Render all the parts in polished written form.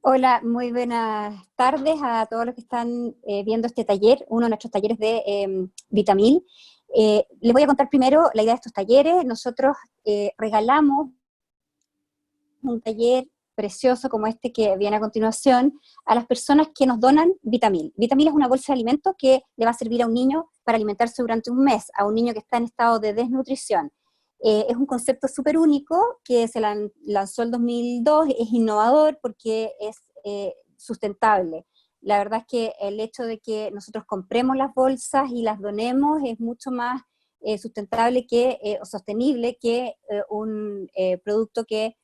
Hola, muy buenas tardes a todos los que están viendo este taller, uno de nuestros talleres de Vitamil. Les voy a contar primero la idea de estos talleres. Nosotros regalamos un taller precioso como este que viene a continuación a las personas que nos donan Vitamil. Vitamil es una bolsa de alimentos que le va a servir a un niño para alimentarse durante un mes, a un niño que está en estado de desnutrición. Es un concepto súper único que se lanzó el 2002, es innovador porque es sustentable. La verdad es que el hecho de que nosotros compremos las bolsas y las donemos es mucho más sustentable o sostenible que un producto que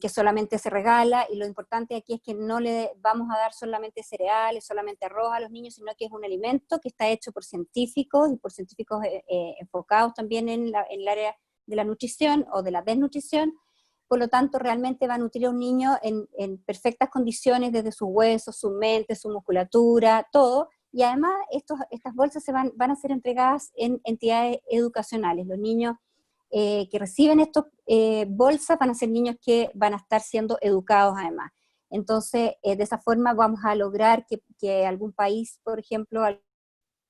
solamente se regala, y lo importante aquí es que no le vamos a dar solamente cereales, solamente arroz a los niños, sino que es un alimento que está hecho por científicos, y por científicos enfocados también en el área de la nutrición o de la desnutrición. Por lo tanto, realmente va a nutrir a un niño en perfectas condiciones, desde sus huesos, su mente, su musculatura, todo. Y además estas bolsas van a ser entregadas en entidades educacionales. Los niños que reciben estas bolsas van a ser niños que van a estar siendo educados además. Entonces, de esa forma vamos a lograr que algún país, por ejemplo,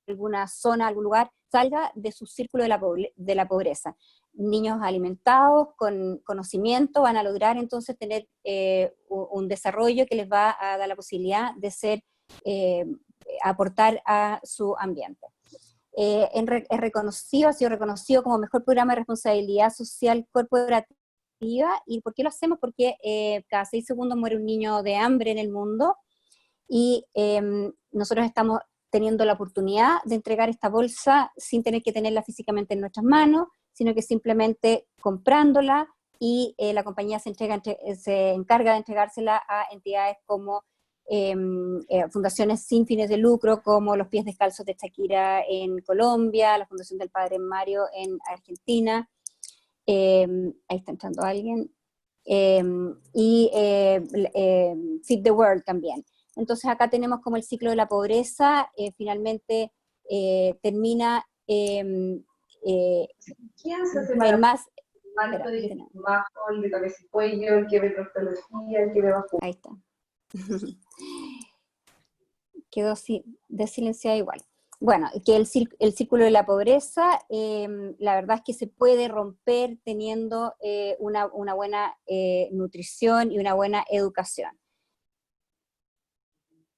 alguna zona, algún lugar, salga de su círculo de la pobreza. Niños alimentados, con conocimiento, van a lograr entonces tener un desarrollo que les va a dar la posibilidad de aportar a su ambiente. Ha sido reconocido como mejor programa de responsabilidad social corporativa. ¿Y por qué lo hacemos? Porque cada 6 segundos muere un niño de hambre en el mundo, y nosotros estamos teniendo la oportunidad de entregar esta bolsa sin tener que tenerla físicamente en nuestras manos, sino que simplemente comprándola, y la compañía se encarga de entregársela a entidades como fundaciones sin fines de lucro, como los Pies Descalzos de Shakira en Colombia, la Fundación del Padre Mario en Argentina. Ahí está entrando alguien. Y Feed the World también. Entonces acá tenemos como el ciclo de la pobreza finalmente termina ¿Quién se hace en para más... manto de bajo, el de cabeza y cuello, el que ve proctología, el que ve bajo? Ahí está. Quedó desilenciada igual. Bueno, que el círculo de la pobreza, la verdad es que se puede romper teniendo una buena nutrición y una buena educación.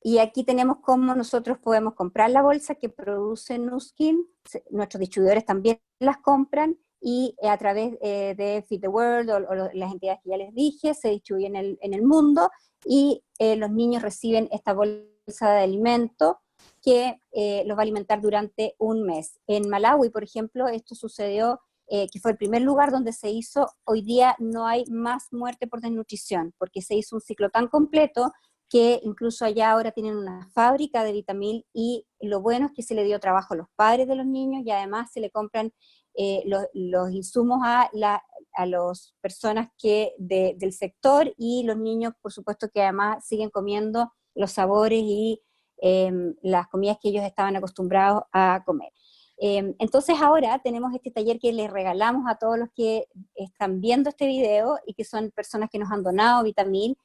Y aquí tenemos cómo nosotros podemos comprar la bolsa que produce Nuskin, nuestros distribuidores también las compran, y a través de Feed the World o las entidades que ya les dije, se distribuyen en el mundo, y los niños reciben esta bolsa de alimento que los va a alimentar durante un mes. En Malawi, por ejemplo, esto sucedió, que fue el primer lugar donde se hizo. Hoy día no hay más muerte por desnutrición, porque se hizo un ciclo tan completo que incluso allá ahora tienen una fábrica de Vitamil, y lo bueno es que se le dio trabajo a los padres de los niños, y además se le compran los insumos a las personas del sector, y los niños, por supuesto, que además siguen comiendo los sabores y las comidas que ellos estaban acostumbrados a comer. Entonces ahora tenemos este taller que les regalamos a todos los que están viendo este video y que son personas que nos han donado Vitamil.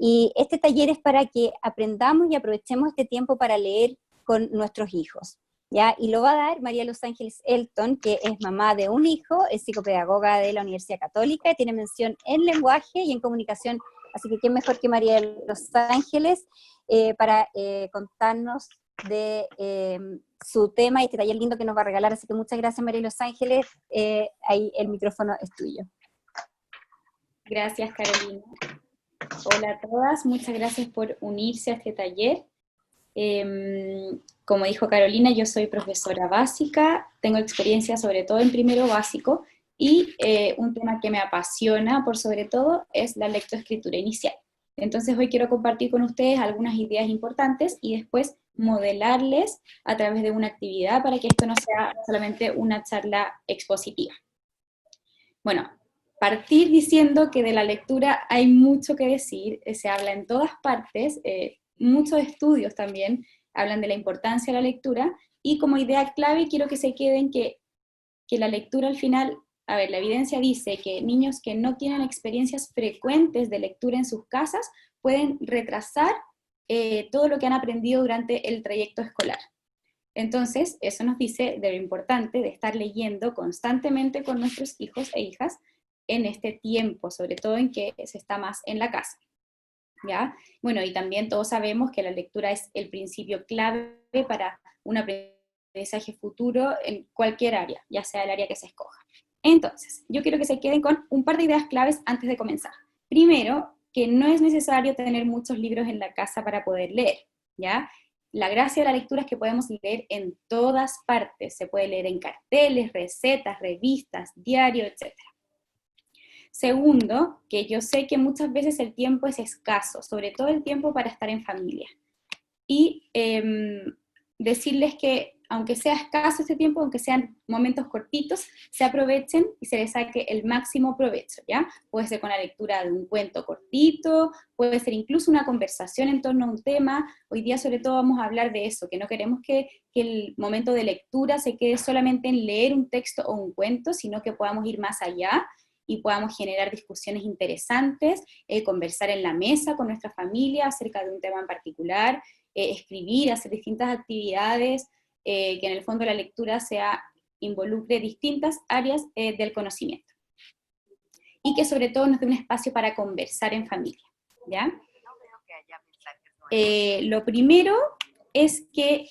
Y este taller es para que aprendamos y aprovechemos este tiempo para leer con nuestros hijos, ¿ya? Y lo va a dar María Los Ángeles Elton, que es mamá de un hijo, es psicopedagoga de la Universidad Católica, y tiene mención en lenguaje y en comunicación, así que qué mejor que María Los Ángeles para contarnos de su tema y este taller lindo que nos va a regalar. Así que muchas gracias, María Los Ángeles, ahí el micrófono es tuyo. Gracias, Carolina. Hola a todas, muchas gracias por unirse a este taller. Como dijo Carolina, yo soy profesora básica, tengo experiencia sobre todo en primero básico, y un tema que me apasiona por sobre todo es la lectoescritura inicial. Entonces hoy quiero compartir con ustedes algunas ideas importantes y después modelarles a través de una actividad para que esto no sea solamente una charla expositiva. Bueno, partir diciendo que de la lectura hay mucho que decir, se habla en todas partes, muchos estudios también hablan de la importancia de la lectura, y como idea clave quiero que se queden que la lectura al final a ver, la evidencia dice que niños que no tienen experiencias frecuentes de lectura en sus casas pueden retrasar todo lo que han aprendido durante el trayecto escolar. Entonces, eso nos dice de lo importante de estar leyendo constantemente con nuestros hijos e hijas en este tiempo, sobre todo en que se está más en la casa, ¿ya? Bueno, y también todos sabemos que la lectura es el principio clave para un aprendizaje futuro en cualquier área, ya sea el área que se escoja. Entonces, yo quiero que se queden con un par de ideas claves antes de comenzar. Primero, que no es necesario tener muchos libros en la casa para poder leer, ¿ya? La gracia de la lectura es que podemos leer en todas partes, se puede leer en carteles, recetas, revistas, diarios, etc. Segundo, que yo sé que muchas veces el tiempo es escaso, sobre todo el tiempo para estar en familia. Y decirles que aunque sea escaso este tiempo, aunque sean momentos cortitos, se aprovechen y se les saque el máximo provecho, ¿ya? Puede ser con la lectura de un cuento cortito, puede ser incluso una conversación en torno a un tema. Hoy día sobre todo vamos a hablar de eso, que no queremos que el momento de lectura se quede solamente en leer un texto o un cuento, sino que podamos ir más allá y podamos generar discusiones interesantes, conversar en la mesa con nuestra familia acerca de un tema en particular, escribir, hacer distintas actividades, que en el fondo la lectura involucre distintas áreas del conocimiento. Y que sobre todo nos dé un espacio para conversar en familia, ¿ya? Lo primero es que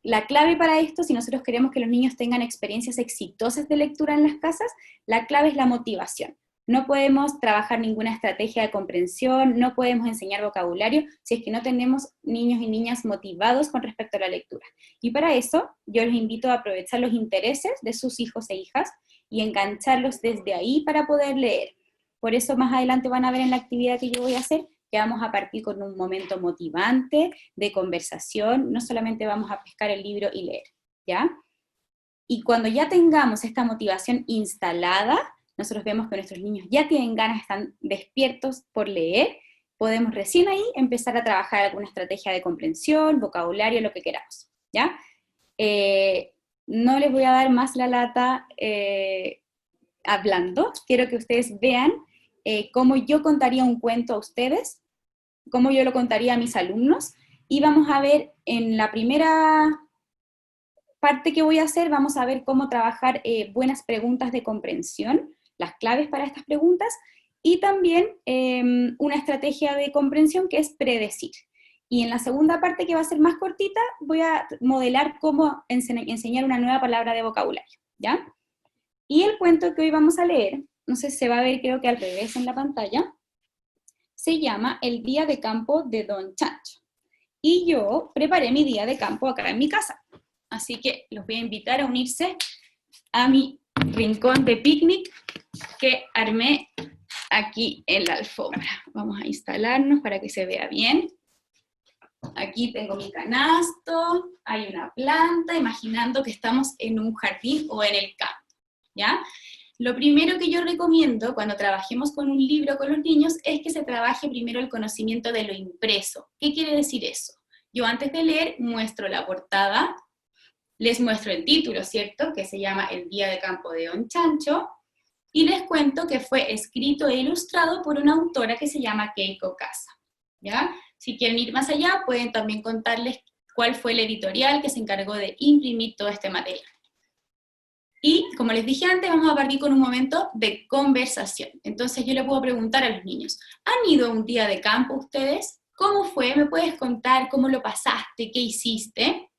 la clave para esto, si nosotros queremos que los niños tengan experiencias exitosas de lectura en las casas, la clave es la motivación. No podemos trabajar ninguna estrategia de comprensión, no podemos enseñar vocabulario si es que no tenemos niños y niñas motivados con respecto a la lectura. Y para eso, yo los invito a aprovechar los intereses de sus hijos e hijas y engancharlos desde ahí para poder leer. Por eso más adelante van a ver en la actividad que yo voy a hacer, que vamos a partir con un momento motivante, de conversación, no solamente vamos a pescar el libro y leer, ¿ya? Y cuando ya tengamos esta motivación instalada, nosotros vemos que nuestros niños ya tienen ganas, están despiertos por leer, podemos recién ahí empezar a trabajar alguna estrategia de comprensión, vocabulario, lo que queramos, ¿ya? No les voy a dar más la lata hablando, quiero que ustedes vean cómo yo contaría un cuento a ustedes, cómo yo lo contaría a mis alumnos, y vamos a ver en la primera parte que voy a hacer, vamos a ver cómo trabajar buenas preguntas de comprensión, las claves para estas preguntas, y también una estrategia de comprensión que es predecir. Y en la segunda parte, que va a ser más cortita, voy a modelar cómo enseñar una nueva palabra de vocabulario, ¿ya? Y el cuento que hoy vamos a leer, no sé si se va a ver, creo que al revés en la pantalla, se llama El día de campo de Don Chancho. Y yo preparé mi día de campo acá en mi casa. Así que los voy a invitar a unirse a mi rincón de picnic que armé aquí en la alfombra. Vamos a instalarnos para que se vea bien. Aquí tengo mi canasto, hay una planta, imaginando que estamos en un jardín o en el campo, ¿ya? Lo primero que yo recomiendo cuando trabajemos con un libro con los niños es que se trabaje primero el conocimiento de lo impreso. ¿Qué quiere decir eso? Yo antes de leer muestro la portada, les muestro el título, ¿cierto? Que se llama El día de campo de Don Chancho, y les cuento que fue escrito e ilustrado por una autora que se llama Keiko Casa, ¿ya? Si quieren ir más allá, pueden también contarles cuál fue el editorial que se encargó de imprimir todo este material. Y, como les dije antes, vamos a partir con un momento de conversación. Entonces yo le puedo preguntar a los niños, ¿han ido a un día de campo ustedes? ¿Cómo fue? ¿Me puedes contar cómo lo pasaste? ¿Qué hiciste?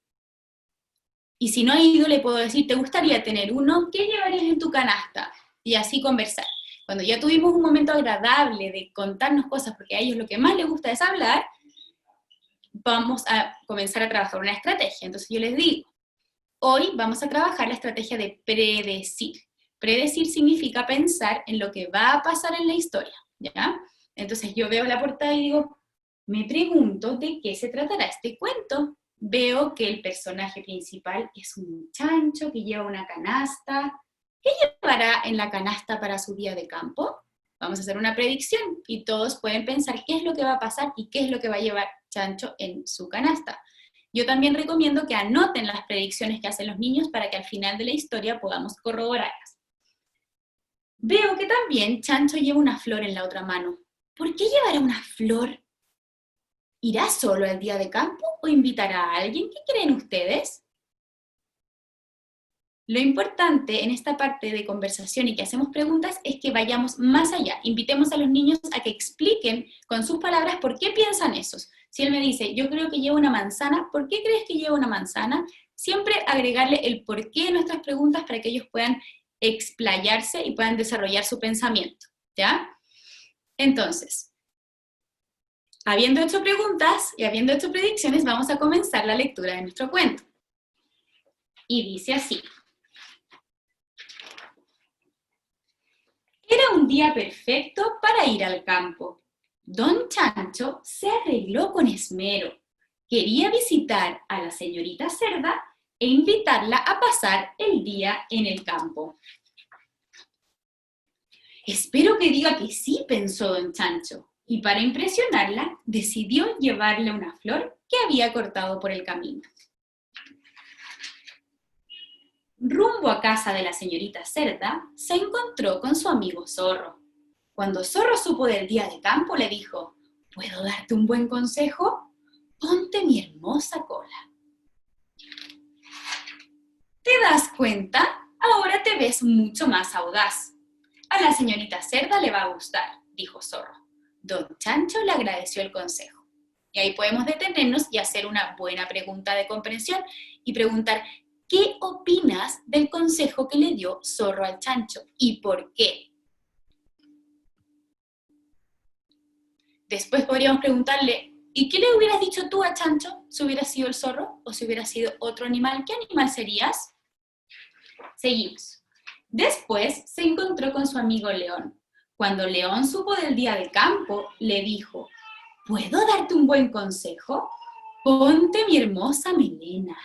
Y si no he ido, le puedo decir, ¿te gustaría tener uno? ¿Qué llevarías en tu canasta? Y así conversar. Cuando ya tuvimos un momento agradable de contarnos cosas, porque a ellos lo que más les gusta es hablar, vamos a comenzar a trabajar una estrategia. Entonces yo les digo, hoy vamos a trabajar la estrategia de predecir. Predecir significa pensar en lo que va a pasar en la historia, ¿ya? Entonces yo veo la portada y digo, me pregunto de qué se tratará este cuento. Veo que el personaje principal es un chancho que lleva una canasta. ¿Qué llevará en la canasta para su día de campo? Vamos a hacer una predicción y todos pueden pensar qué es lo que va a pasar y qué es lo que va a llevar Chancho en su canasta. Yo también recomiendo que anoten las predicciones que hacen los niños para que al final de la historia podamos corroborarlas. Veo que también Chancho lleva una flor en la otra mano. ¿Por qué llevará una flor? ¿Irá solo al día de campo o invitará a alguien? ¿Qué creen ustedes? Lo importante en esta parte de conversación y que hacemos preguntas es que vayamos más allá. Invitemos a los niños a que expliquen con sus palabras por qué piensan esos. Si él me dice, yo creo que lleva una manzana, ¿por qué crees que lleva una manzana? Siempre agregarle el porqué de nuestras preguntas para que ellos puedan explayarse y puedan desarrollar su pensamiento, ¿ya? Entonces, habiendo hecho preguntas y habiendo hecho predicciones, vamos a comenzar la lectura de nuestro cuento. Y dice así. Era un día perfecto para ir al campo. Don Chancho se arregló con esmero. Quería visitar a la señorita Cerda e invitarla a pasar el día en el campo. Espero que diga que sí, pensó don Chancho, y para impresionarla decidió llevarle una flor que había cortado por el camino. Rumbo a casa de la señorita Cerda, se encontró con su amigo Zorro. Cuando Zorro supo del día de campo, le dijo, ¿puedo darte un buen consejo? Ponte mi hermosa cola. ¿Te das cuenta? Ahora te ves mucho más audaz. A la señorita Cerda le va a gustar, dijo Zorro. Don Chancho le agradeció el consejo. Y ahí podemos detenernos y hacer una buena pregunta de comprensión y preguntar, ¿qué opinas del consejo que le dio Zorro al Chancho y por qué? Después podríamos preguntarle, ¿y qué le hubieras dicho tú a Chancho si hubiera sido el zorro o si hubiera sido otro animal? ¿Qué animal serías? Seguimos. Después se encontró con su amigo León. Cuando León supo del día de campo, le dijo, ¿puedo darte un buen consejo? Ponte mi hermosa melena.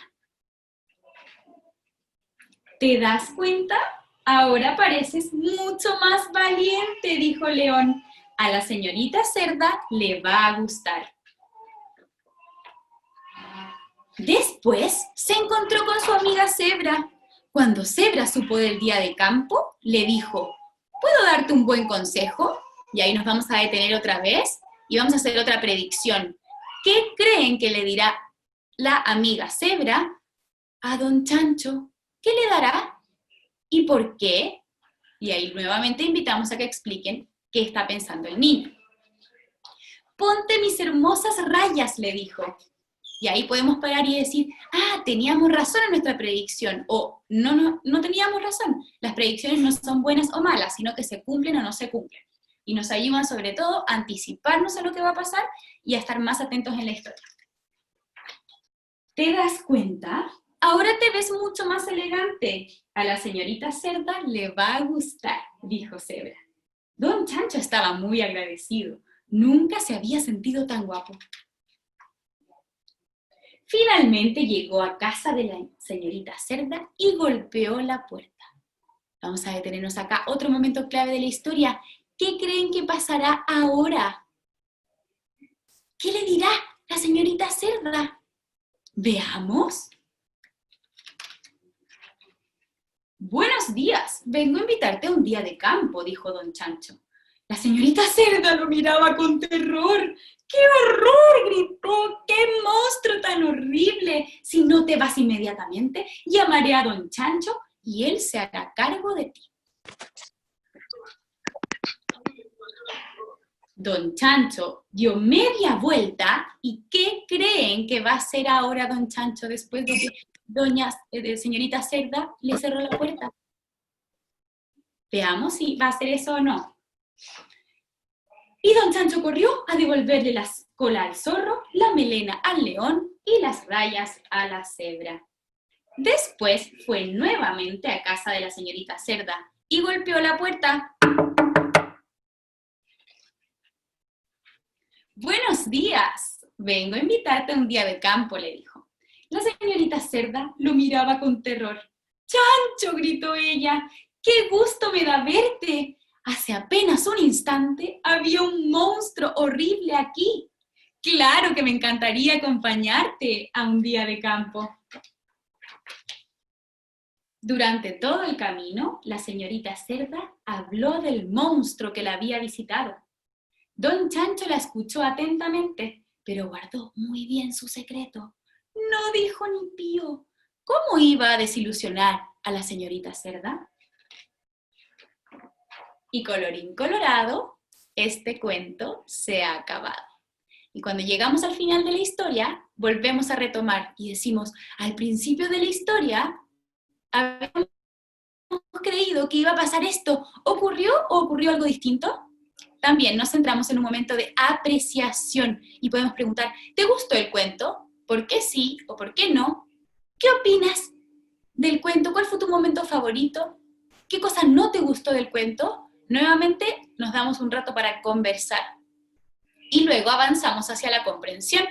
¿Te das cuenta? Ahora pareces mucho más valiente, dijo León. A la señorita Cerda le va a gustar. Después se encontró con su amiga Cebra. Cuando Cebra supo del día de campo, le dijo, ¿puedo darte un buen consejo? Y ahí nos vamos a detener otra vez y vamos a hacer otra predicción. ¿Qué creen que le dirá la amiga Cebra a don Chancho? ¿Qué le dará? ¿Y por qué? Y ahí nuevamente invitamos a que expliquen qué está pensando el niño. Ponte mis hermosas rayas, le dijo. Y ahí podemos parar y decir, teníamos razón en nuestra predicción, o no teníamos razón. Las predicciones no son buenas o malas, sino que se cumplen o no se cumplen. Y nos ayudan sobre todo a anticiparnos a lo que va a pasar y a estar más atentos en la historia. ¿Te das cuenta? Ahora te ves mucho más elegante. A la señorita Cerda le va a gustar, dijo Cebra. Don Chancho estaba muy agradecido. Nunca se había sentido tan guapo. Finalmente llegó a casa de la señorita Cerda y golpeó la puerta. Vamos a detenernos acá. Otro momento clave de la historia. ¿Qué creen que pasará ahora? ¿Qué le dirá la señorita Cerda? Veamos. Buenos días, vengo a invitarte a un día de campo, dijo don Chancho. La señorita Cerda lo miraba con terror. ¡Qué horror! Gritó. ¡Qué monstruo tan horrible! Si no te vas inmediatamente, llamaré a don Chancho y él se hará cargo de ti. Don Chancho dio media vuelta y ¿qué creen que va a hacer ahora don Chancho después de que señorita Cerda le cerró la puerta? Veamos si va a hacer eso o no. Y don Chancho corrió a devolverle la cola al zorro, la melena al león y las rayas a la cebra. Después fue nuevamente a casa de la señorita Cerda y golpeó la puerta. Buenos días, vengo a invitarte a un día de campo, le dijo. La señorita Cerda lo miraba con terror. ¡Chancho!, gritó ella, ¡qué gusto me da verte! Hace apenas un instante había un monstruo horrible aquí. Claro que me encantaría acompañarte a un día de campo. Durante todo el camino, la señorita Cerda habló del monstruo que la había visitado. Don Chancho la escuchó atentamente, pero guardó muy bien su secreto. No dijo ni pío. ¿Cómo iba a desilusionar a la señorita Cerda? Y colorín colorado, este cuento se ha acabado. Y cuando llegamos al final de la historia, volvemos a retomar y decimos, al principio de la historia, habíamos creído que iba a pasar esto. ¿Ocurrió o ocurrió algo distinto? También nos centramos en un momento de apreciación y podemos preguntar, ¿te gustó el cuento? ¿Por qué sí o por qué no? ¿Qué opinas del cuento? ¿Cuál fue tu momento favorito? ¿Qué cosa no te gustó del cuento? Nuevamente nos damos un rato para conversar. Y luego avanzamos hacia la comprensión.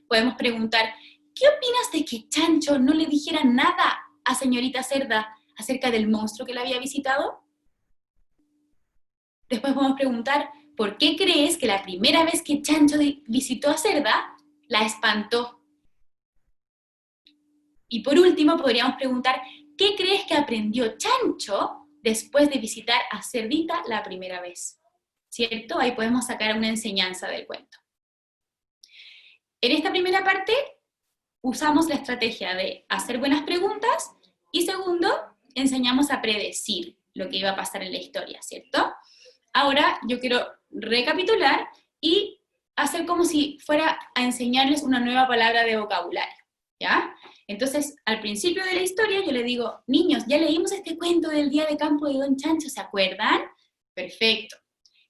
Podemos preguntar, ¿qué opinas de que Chancho no le dijera nada a señorita Cerda acerca del monstruo que la había visitado? Después podemos preguntar, ¿por qué crees que la primera vez que Chancho visitó a Cerda, la espantó? Y por último podríamos preguntar, ¿qué crees que aprendió Chancho después de visitar a Cerdita la primera vez? ¿Cierto? Ahí podemos sacar una enseñanza del cuento. En esta primera parte usamos la estrategia de hacer buenas preguntas y segundo, enseñamos a predecir lo que iba a pasar en la historia, ¿cierto? Ahora yo quiero recapitular y hacer como si fuera a enseñarles una nueva palabra de vocabulario, ¿ya? Entonces, al principio de la historia yo les digo, niños, ya leímos este cuento del día de campo de Don Chancho, ¿se acuerdan? Perfecto.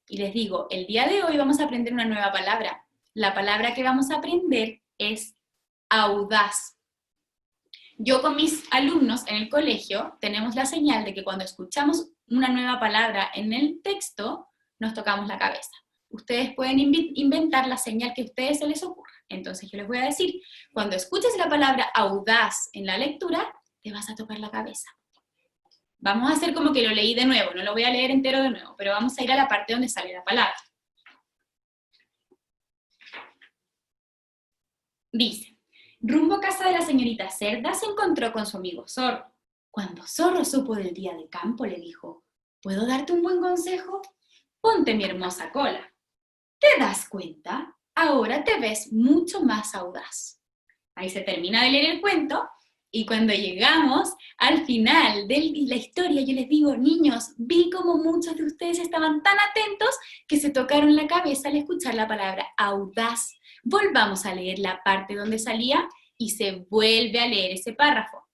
Y les digo, el día de hoy vamos a aprender una nueva palabra. La palabra que vamos a aprender es audaz. Yo con mis alumnos en el colegio tenemos la señal de que cuando escuchamos una nueva palabra en el texto, nos tocamos la cabeza. Ustedes pueden inventar la señal que a ustedes se les ocurra. Entonces yo les voy a decir, cuando escuches la palabra audaz en la lectura, te vas a tocar la cabeza. Vamos a hacer como que lo leí de nuevo, no lo voy a leer entero de nuevo, pero vamos a ir a la parte donde sale la palabra. Dice, rumbo a casa de la señorita Cerda se encontró con su amigo Zorro. Cuando Zorro supo del día de campo, le dijo, ¿puedo darte un buen consejo? Ponte mi hermosa cola. ¿Te das cuenta? Ahora te ves mucho más audaz. Ahí se termina de leer el cuento. Y cuando llegamos al final de la historia, yo les digo, niños, vi como muchos de ustedes estaban tan atentos que se tocaron la cabeza al escuchar la palabra audaz. Volvamos a leer la parte donde salía y se vuelve a leer ese párrafo.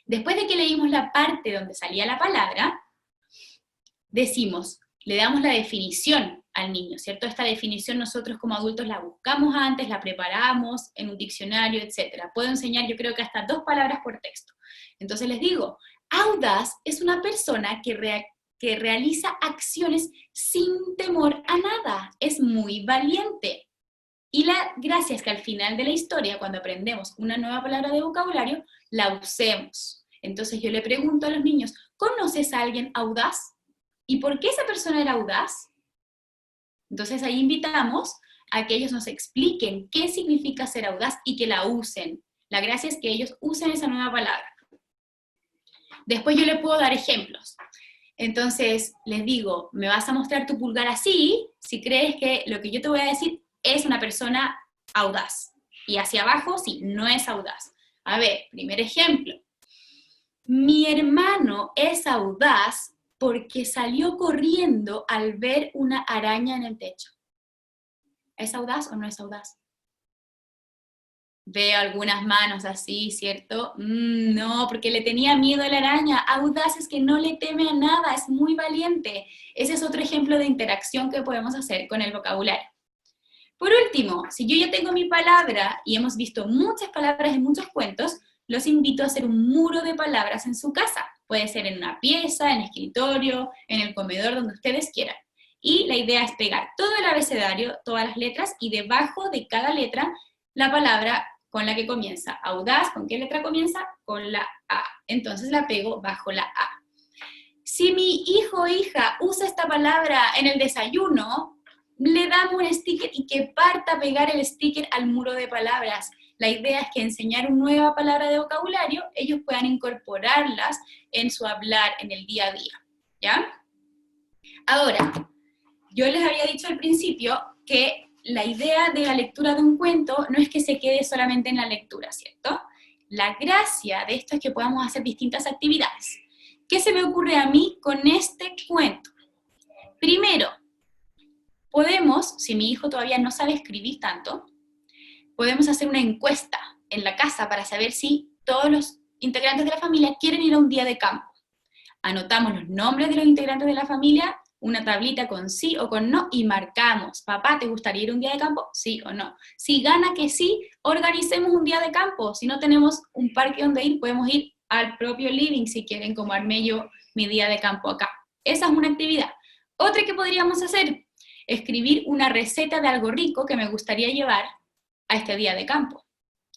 Después de que leímos la parte donde salía la palabra, decimos, le damos la definición al niño, ¿cierto? Esta definición nosotros como adultos la buscamos antes, la preparamos en un diccionario, etc. Puedo enseñar yo creo que hasta 2 palabras por texto. Entonces les digo, audaz es una persona que realiza acciones sin temor a nada, es muy valiente. Y la gracia es que al final de la historia, cuando aprendemos una nueva palabra de vocabulario, la usemos. Entonces yo le pregunto a los niños, ¿conoces a alguien audaz? ¿Y por qué esa persona era audaz? Entonces ahí invitamos a que ellos nos expliquen qué significa ser audaz y que la usen. La gracia es que ellos usen esa nueva palabra. Después yo les puedo dar ejemplos. Entonces les digo, me vas a mostrar tu pulgar así, si crees que lo que yo te voy a decir es una persona audaz. Y hacia abajo, sí, no es audaz. A ver, primer ejemplo. Mi hermano es audaz porque salió corriendo al ver una araña en el techo. ¿Es audaz o no es audaz? Veo algunas manos así, ¿cierto? No, porque le tenía miedo a la araña. Audaz es que no le teme a nada, es muy valiente. Ese es otro ejemplo de interacción que podemos hacer con el vocabulario. Por último, si yo ya tengo mi palabra y hemos visto muchas palabras en muchos cuentos, los invito a hacer un muro de palabras en su casa. Puede ser en una pieza, en el escritorio, en el comedor, donde ustedes quieran. Y la idea es pegar todo el abecedario, todas las letras, y debajo de cada letra, la palabra con la que comienza. Audaz, ¿con qué letra comienza? Con la A. Entonces la pego bajo la A. Si mi hijo o hija usa esta palabra en el desayuno, le damos un sticker y que parta a pegar el sticker al muro de palabras. la idea es que enseñar una nueva palabra de vocabulario, ellos puedan incorporarlas en su hablar en el día a día, ¿ya? Ahora, yo les había dicho al principio que la idea de la lectura de un cuento no es que se quede solamente en la lectura, ¿cierto? La gracia de esto es que podamos hacer distintas actividades. ¿Qué se me ocurre a mí con este cuento? Primero, podemos, si mi hijo todavía no sabe escribir tanto, podemos hacer una encuesta en la casa para saber si todos los integrantes de la familia quieren ir a un día de campo. Anotamos los nombres de los integrantes de la familia, una tablita con sí o con no, y marcamos, papá, ¿te gustaría ir a un día de campo? Sí o no. Si gana que sí, organicemos un día de campo. Si no tenemos un parque donde ir, podemos ir al propio living, si quieren, como armé yo mi día de campo acá. Esa es una actividad. Otra que podríamos hacer, escribir una receta de algo rico que me gustaría llevar a este día de campo.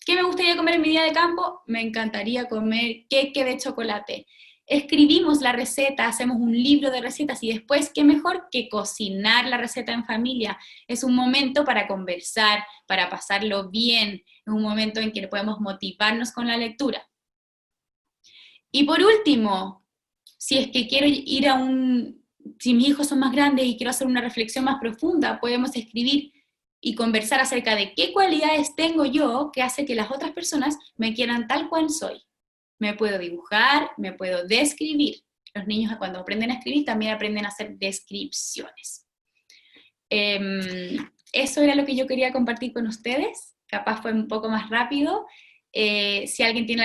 ¿Qué me gustaría comer en mi día de campo? Me encantaría comer queque de chocolate. Escribimos la receta, hacemos un libro de recetas y después, ¿qué mejor que cocinar la receta en familia? Es un momento para conversar, para pasarlo bien, es un momento en que podemos motivarnos con la lectura. Y por último, si es que quiero ir a si mis hijos son más grandes y quiero hacer una reflexión más profunda, podemos escribir y conversar acerca de qué cualidades tengo yo que hace que las otras personas me quieran tal cual soy. Me puedo dibujar, me puedo describir. Los niños cuando aprenden a escribir también aprenden a hacer descripciones. Eso era lo que yo quería compartir con ustedes. Capaz fue un poco más rápido. Si alguien tiene